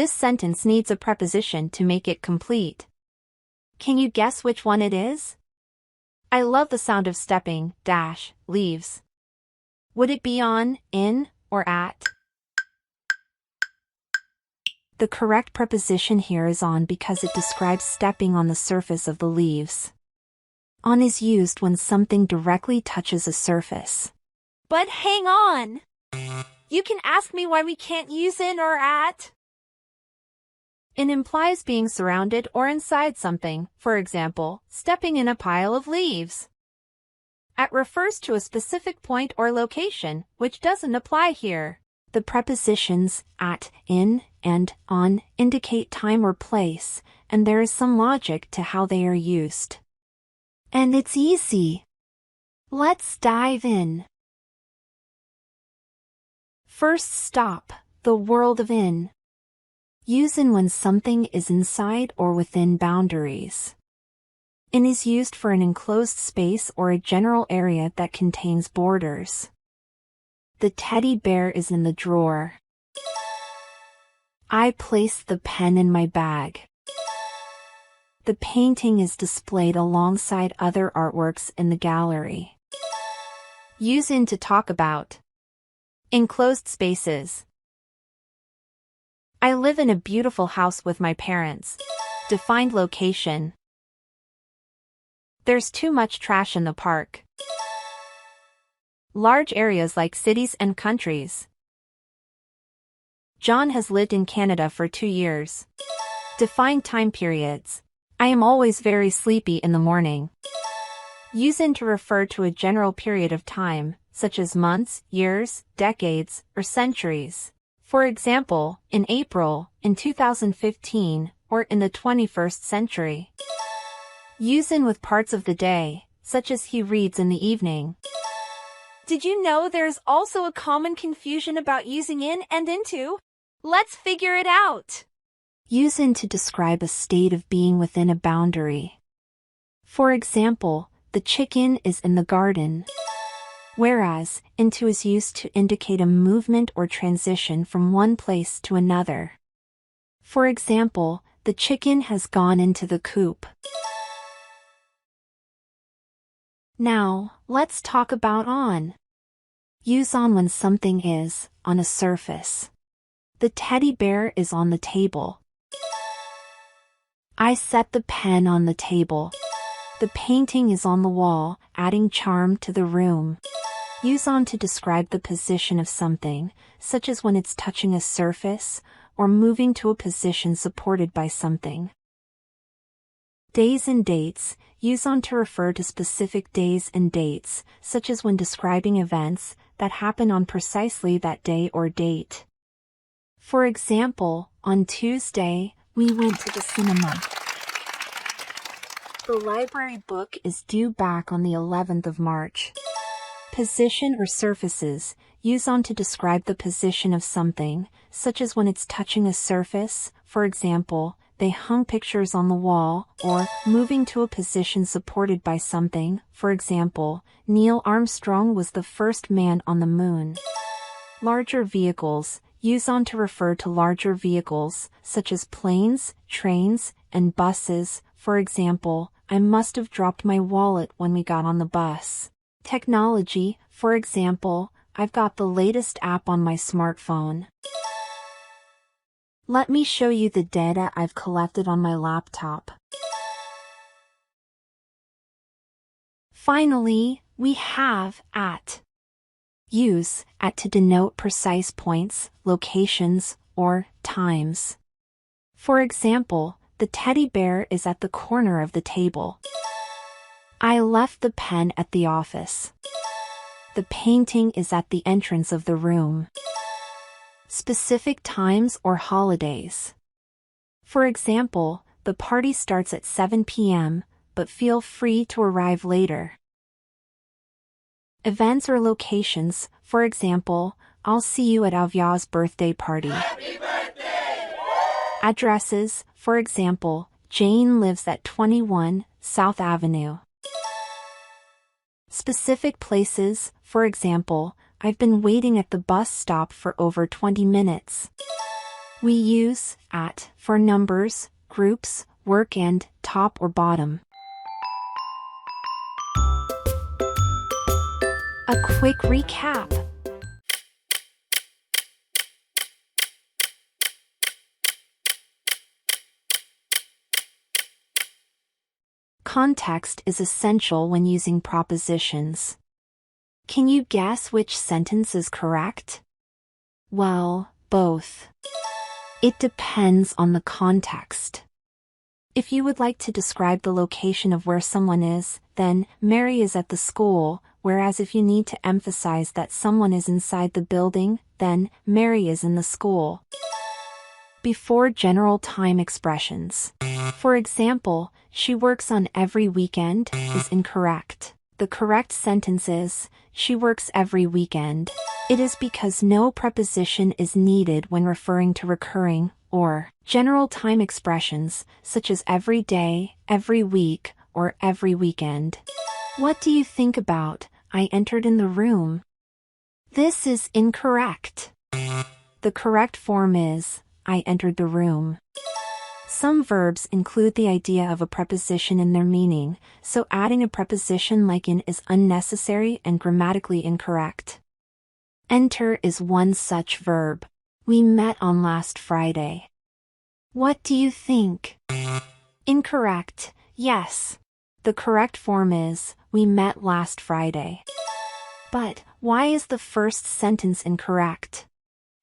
This sentence needs a preposition to make it complete. Can you guess which one it is? I love the sound of stepping, leaves. Would it be on, in, or at? The correct preposition here is on because it describes stepping on the surface of the leaves. On is used when something directly touches a surface. But hang on! You can ask me why we can't use in or at. It implies being surrounded or inside something, for example, stepping in a pile of leaves. At refers to a specific point or location, which doesn't apply here. The prepositions at, in, and on indicate time or place, and there is some logic to how they are used. And it's easy. Let's dive in. First stop, the world of in. Use in when something is inside or within boundaries. In is used for an enclosed space or a general area that contains borders. The teddy bear is in the drawer. I placed the pen in my bag. The painting is displayed alongside other artworks in the gallery. Use in to talk about. Enclosed spaces. I live in a beautiful house with my parents. Defined location. There's too much trash in the park. Large areas like cities and countries. John has lived in Canada for 2 years. Defined time periods. I am always very sleepy in the morning. Use in to refer to a general period of time, such as months, years, decades, or centuries. For example, in April, in 2015, or in the 21st century. Use in with parts of the day, such as he reads in the evening. Did you know there's also a common confusion about using in and into? Let's figure it out. Use in to describe a state of being within a boundary. For example, the chicken is in the garden. Whereas, into is used to indicate a movement or transition from one place to another. For example, the chicken has gone into the coop. Now, let's talk about on. Use on when something is on a surface. The teddy bear is on the table. I set the pen on the table. The painting is on the wall, adding charm to the room. Use on to describe the position of something, such as when it's touching a surface, or moving to a position supported by something. Days and dates. Use on to refer to specific days and dates, such as when describing events that happen on precisely that day or date. For example, on Tuesday, we went to the cinema. The library book is due back on the 11th of March. Position or surfaces. Use on to describe the position of something, such as when it's touching a surface, for example, they hung pictures on the wall, or moving to a position supported by something, for example, Neil Armstrong was the first man on the moon. Larger vehicles. Use on to refer to larger vehicles, such as planes, trains, and buses, for example, I must have dropped my wallet when we got on the bus. Technology, for example, I've got the latest app on my smartphone. Let me show you the data I've collected on my laptop. Finally, we have at. Use at to denote precise points, locations, or times. For example, the teddy bear is at the corner of the table. I left the pen at the office. The painting is at the entrance of the room. Specific times or holidays. For example, the party starts at 7 p.m., but feel free to arrive later. Events or locations, for example, I'll see you at Avya's birthday party. Happy birthday! Addresses, for example, Jane lives at 21 South Avenue. Specific places, for example, I've been waiting at the bus stop for over 20 minutes. We use at for numbers, groups, work and top or bottom. A quick recap. Context is essential when using prepositions. Can you guess which sentence is correct? Well, both. It depends on the context. If you would like to describe the location of where someone is, then Mary is at the school, whereas if you need to emphasize that someone is inside the building, then Mary is in the school. Before general time expressions. For example, she works on every weekend is incorrect. The correct sentence is, she works every weekend. It is because no preposition is needed when referring to recurring, or general time expressions, such as every day, every week, or every weekend. What do you think about, I entered in the room? This is incorrect. The correct form is, I entered the room. Some verbs include the idea of a preposition in their meaning, so adding a preposition like in is unnecessary and grammatically incorrect. Enter is one such verb. We met on last Friday. What do you think? Incorrect. Yes. The correct form is, we met last Friday. But why is the first sentence incorrect?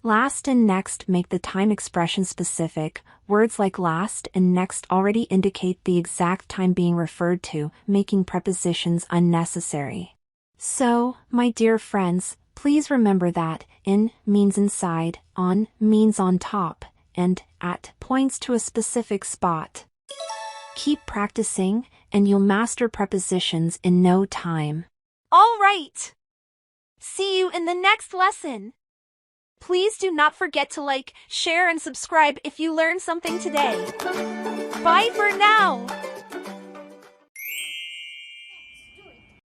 Last and next make the time expression specific. Words like last and next already indicate the exact time being referred to, making prepositions unnecessary. So, my dear friends, please remember that in means inside, on means on top, and at points to a specific spot. Keep practicing, and you'll master prepositions in no time. All right. See you in the next lesson. Please do not forget to like, share, and subscribe if you learned something today. Bye for now.